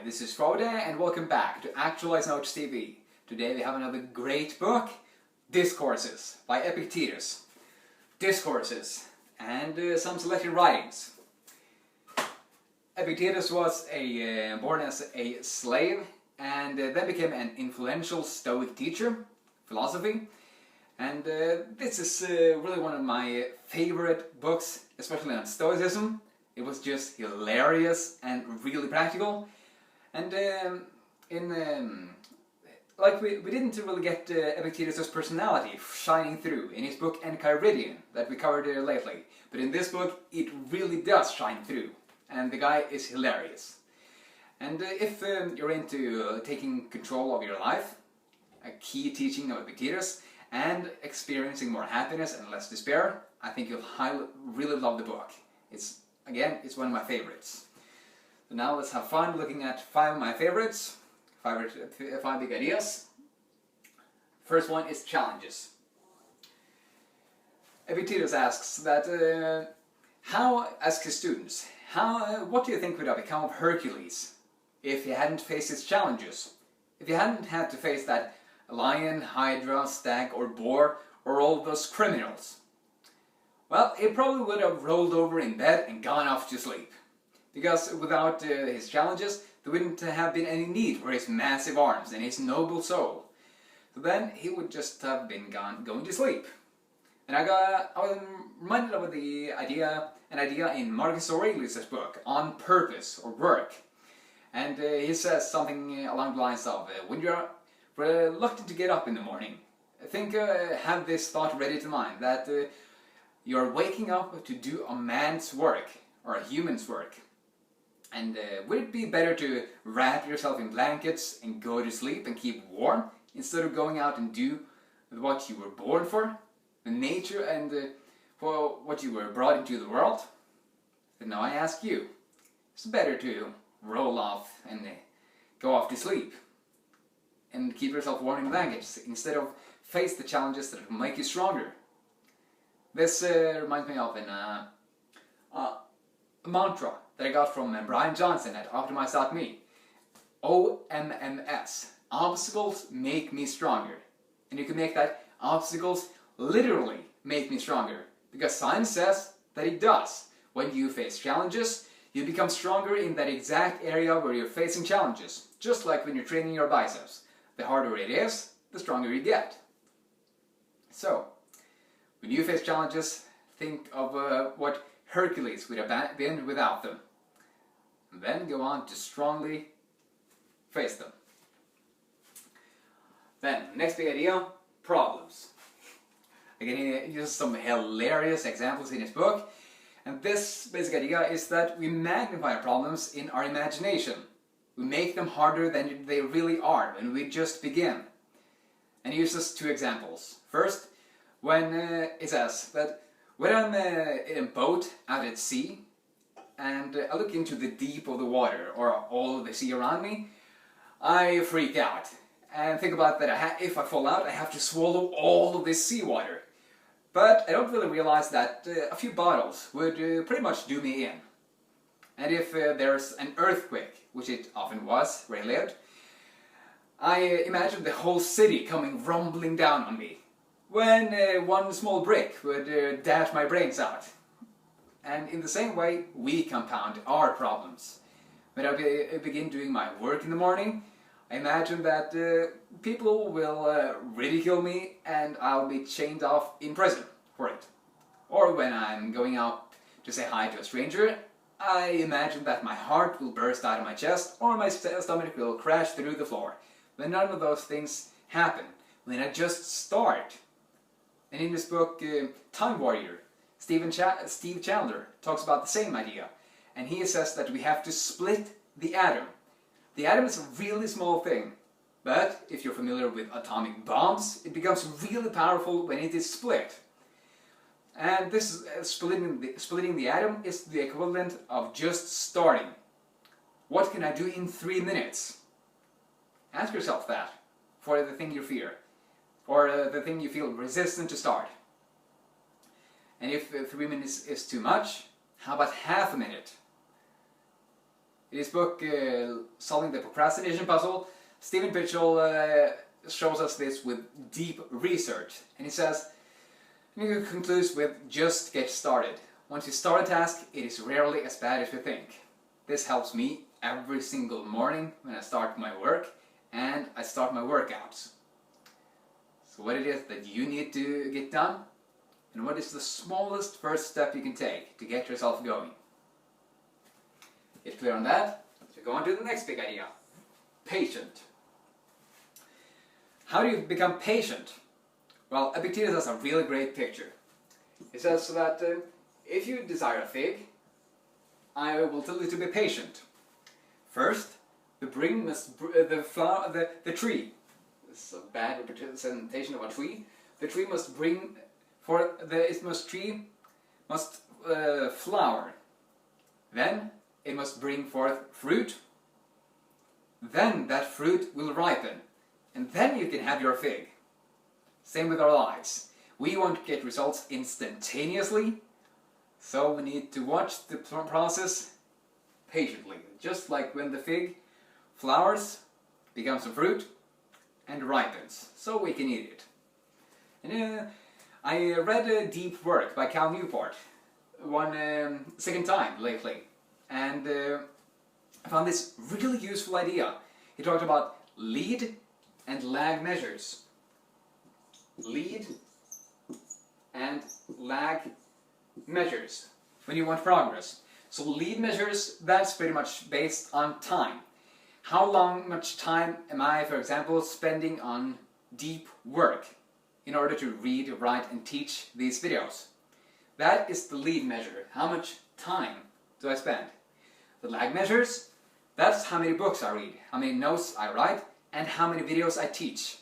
this is Frode and welcome back to Actualize Notes TV. Today we have another great book, Discourses by Epictetus. Discourses and some selected writings. Epictetus was born as a slave and then became an influential Stoic teacher, philosophy. And this is really one of my favorite books, especially on Stoicism. It was just hilarious and really practical. And we didn't really get Epictetus' personality shining through in his book Enchiridion that we covered lately. But in this book, it really does shine through. And the guy is hilarious. And if you're into taking control of your life, a key teaching of Epictetus, and experiencing more happiness and less despair, I think you'll really love the book. It's one of my favorites. So now let's have fun looking at 5 of my favorites, 5 big ideas. First one is challenges. Epictetus asks that, asks his students, what do you think would have become of Hercules if he hadn't faced his challenges? If he hadn't had to face that lion, hydra, stag or boar, or all those criminals? Well, he probably would have rolled over in bed and gone off to sleep. Because without his challenges, there wouldn't have been any need for his massive arms and his noble soul. So then he would just have been going to sleep. And I was reminded of an idea in Marcus Aurelius' book, On Purpose or Work. And he says something along the lines of, when you're reluctant to get up in the morning, have this thought ready to mind, that you're waking up to do a man's work, or a human's work. And would it be better to wrap yourself in blankets and go to sleep and keep warm, instead of going out and do what you were born for, the nature and for what you were brought into the world? But now I ask you, it's better to roll off and go off to sleep and keep yourself warm in blankets, instead of face the challenges that will make you stronger. This reminds me of a mantra that I got from Brian Johnson at Optimize.me. OMMS. Obstacles make me stronger. And you can make that obstacles literally make me stronger, because science says that it does. When you face challenges, you become stronger in that exact area where you're facing challenges. Just like when you're training your biceps. The harder it is, the stronger you get. So, when you face challenges, think of what Hercules would have been without them. And then go on to strongly face them. Then, next big idea, problems. Again, he uses some hilarious examples in his book. And this basic idea is that we magnify problems in our imagination. We make them harder than they really are when we just begin. And he uses 2 examples. First, when he says that when I'm in a boat out at sea and I look into the deep of the water or all of the sea around me, I freak out and think about that if I fall out I have to swallow all of this seawater. But I don't really realize that a few bottles would pretty much do me in. And if there's an earthquake, which it often was where I lived, I imagine the whole city coming rumbling down on me, when one small brick would dash my brains out. And in the same way, we compound our problems. When I begin doing my work in the morning, I imagine that people will ridicule me and I'll be chained off in prison for it. Or when I'm going out to say hi to a stranger, I imagine that my heart will burst out of my chest or my stomach will crash through the floor. But none of those things happen when I just start. And in this book, Time Warrior, Steve Chandler talks about the same idea. And he says that we have to split the atom. The atom is a really small thing. But if you're familiar with atomic bombs, it becomes really powerful when it is split. And this splitting the atom is the equivalent of just starting. What can I do in 3 minutes? Ask yourself that for the thing you fear, or the thing you feel resistant to start. And if 3 minutes is too much, how about half a minute? In his book, Solving the Procrastination Puzzle, Stephen Pitchell shows us this with deep research. And he says, and he concludes with, just get started. Once you start a task, it is rarely as bad as you think. This helps me every single morning when I start my work and I start my workouts. So what it is that you need to get done, and what is the smallest first step you can take to get yourself going. Get clear on that? So go on to the next big idea. Patient. How do you become patient? Well, Epictetus has a really great picture. He says that if you desire a fig, I will tell you to be patient. First, the tree. This is a bad representation of a tree. The tree must bring for the tree must flower. Then it must bring forth fruit. Then that fruit will ripen, and then you can have your fig. Same with our lives. We want to get results instantaneously, so we need to watch the process patiently. Just like when the fig flowers, becomes a fruit, and ripens, so we can eat it. And I read a deep work by Cal Newport second time lately, and I found this really useful idea. He talked about lead and lag measures. Lead and lag measures when you want progress. So lead measures, that's pretty much based on time. How much time am I, for example, spending on deep work in order to read, write and teach these videos? That is the lead measure. How much time do I spend? The lag measures, that's how many books I read, how many notes I write, and how many videos I teach.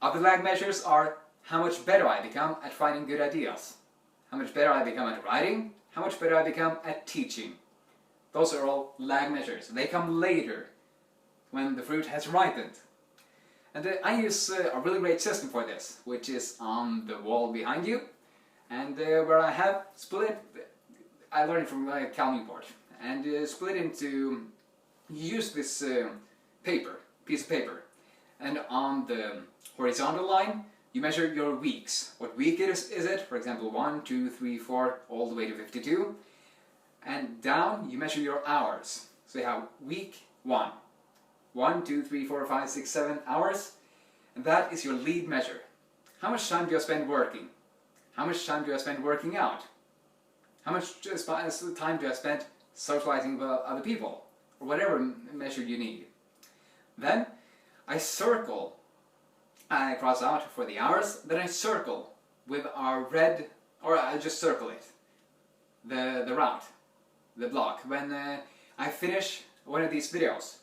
Other lag measures are how much better I become at finding good ideas, how much better I become at writing, how much better I become at teaching. Those are all lag measures. They come later, when the fruit has ripened. And I use a really great system for this, which is on the wall behind you, and where I have split, I learned it from Cal Newport, and split into, use this piece of paper, and on the horizontal line you measure your weeks. What week is it? For example, 1, 2, 3, 4, all the way to 52. And down you measure your hours. So you have week 1. 1, 2, 3, 4, 5, 6, 7 hours. And that is your lead measure. How much time do I spend working? How much time do I spend working out? How much time do I spend socializing with other people? Or whatever measure you need. Then I circle. I cross out for the hours. Then I circle with our red, or I just circle it. The route, the block. When I finish one of these videos.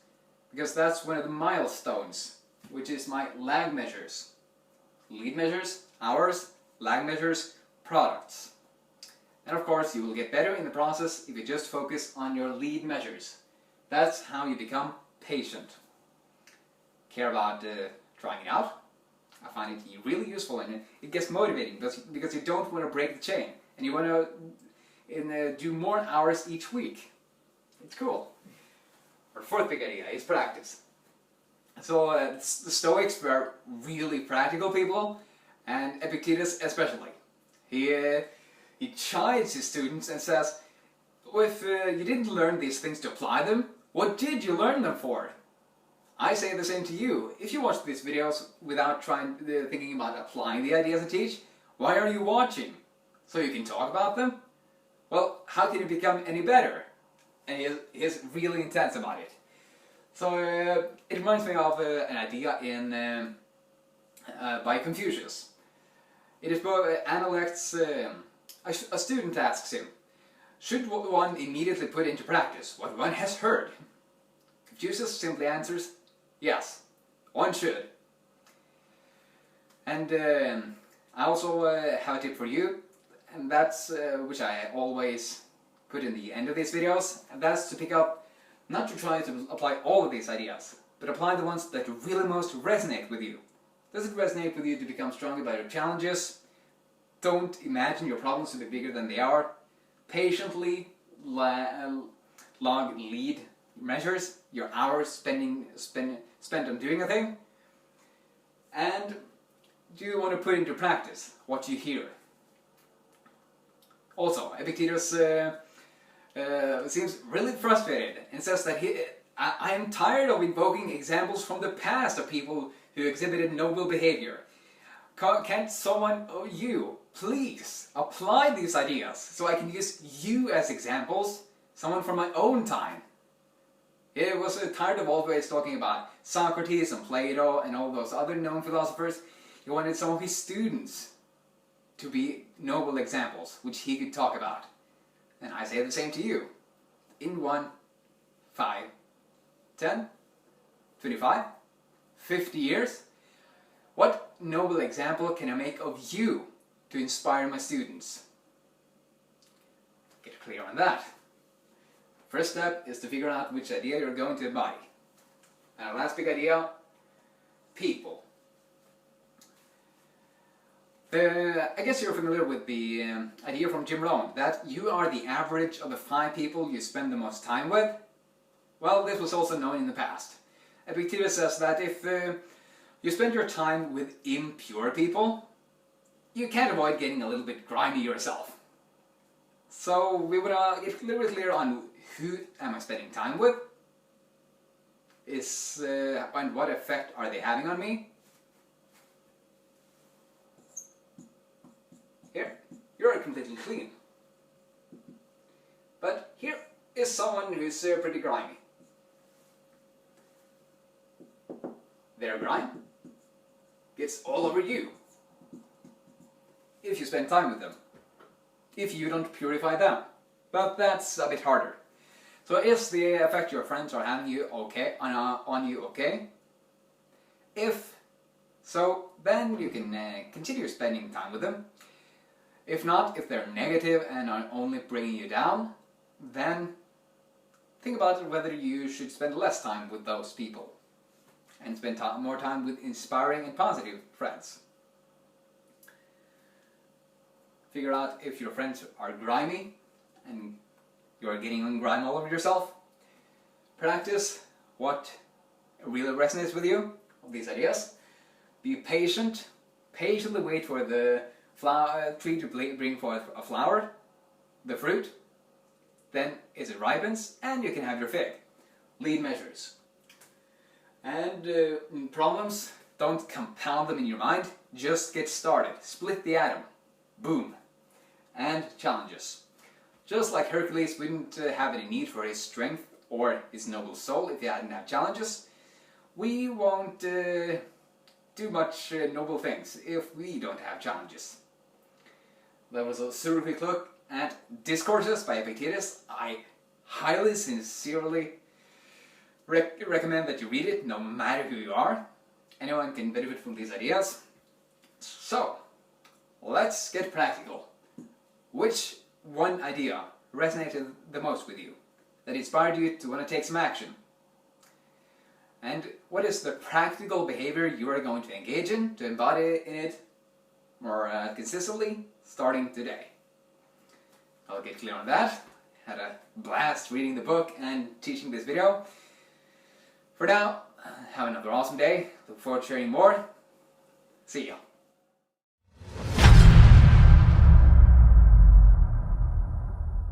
Because that's one of the milestones, which is my lag measures. Lead measures, hours, lag measures, products. And of course you will get better in the process if you just focus on your lead measures. That's how you become patient. Care about trying it out? I find it really useful, and it gets motivating because you don't want to break the chain and you want to do more hours each week. It's cool. Our fourth big idea is practice. So the Stoics were really practical people, and Epictetus especially. He chides his students and says, well, if you didn't learn these things to apply them, what did you learn them for? I say the same to you. If you watch these videos without thinking about applying the ideas I teach, why are you watching? So you can talk about them? Well, how can you become any better? And he's really intense about it. So it reminds me of an idea by Confucius. It is analects, a student asks him, should one immediately put into practice what one has heard? Confucius simply answers, yes, one should. And I also have a tip for you, and that's which I always put in the end of these videos, and that's to pick up, not to try to apply all of these ideas, but apply the ones that really most resonate with you. Does it resonate with you to become stronger by your challenges? Don't imagine your problems to be bigger than they are. Patiently log lead measures, your hours spent on doing a thing, and do you want to put into practice what you hear? Also, Epictetus seems really frustrated and says that I am tired of invoking examples from the past of people who exhibited noble behavior. Can't someone, or you, please apply these ideas so I can use you as examples, someone from my own time? He was tired of always talking about Socrates and Plato and all those other known philosophers. He wanted some of his students to be noble examples, which he could talk about. And I say the same to you. In 1, 5, 10, 25, 50 years, what noble example can I make of you to inspire my students? Get clear on that. First step is to figure out which idea you're going to embody. And our last big idea, people. I guess you're familiar with the idea from Jim Rohn that you are the average of the 5 people you spend the most time with. Well, this was also known in the past. Epictetus says that if you spend your time with impure people, you can't avoid getting a little bit grimy yourself. So we would get a little bit clear on who am I spending time with, and what effect are they having on me. Here, you're completely clean. But here is someone who's pretty grimy. Their grime gets all over you if you spend time with them, if you don't purify them. But that's a bit harder. So is the effect your friends are having you okay on you okay? If so, then you can continue spending time with them. If not, if they're negative and are only bringing you down, then think about whether you should spend less time with those people and spend more time with inspiring and positive friends. Figure out if your friends are grimy and you're getting on grime all over yourself. Practice what really resonates with you, of these ideas. Be patient. Patiently wait for the tree to bring forth a flower, the fruit. Then it ripens and you can have your fig. Lead measures. And problems, don't compound them in your mind. Just get started. Split the atom. Boom. And challenges. Just like Hercules wouldn't have any need for his strength or his noble soul if he hadn't had challenges, we won't do much noble things if we don't have challenges. That was a terrific look at Discourses by Epictetus. I highly, sincerely recommend that you read it, no matter who you are. Anyone can benefit from these ideas. So, let's get practical. Which one idea resonated the most with you, that inspired you to want to take some action? And what is the practical behavior you are going to engage in to embody in it more consistently starting today? I'll get clear on that. Had a blast reading the book and teaching this video. For now, have another awesome day. Look forward to sharing more. See ya.